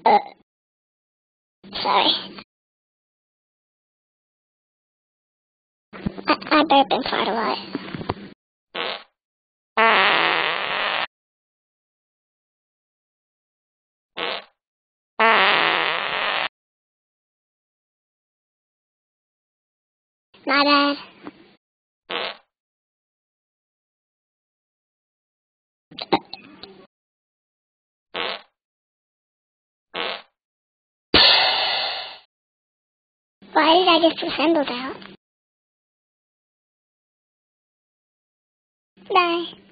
Sorry. I burp and fart a lot. My bad. Why did I get disassembled out? Bye.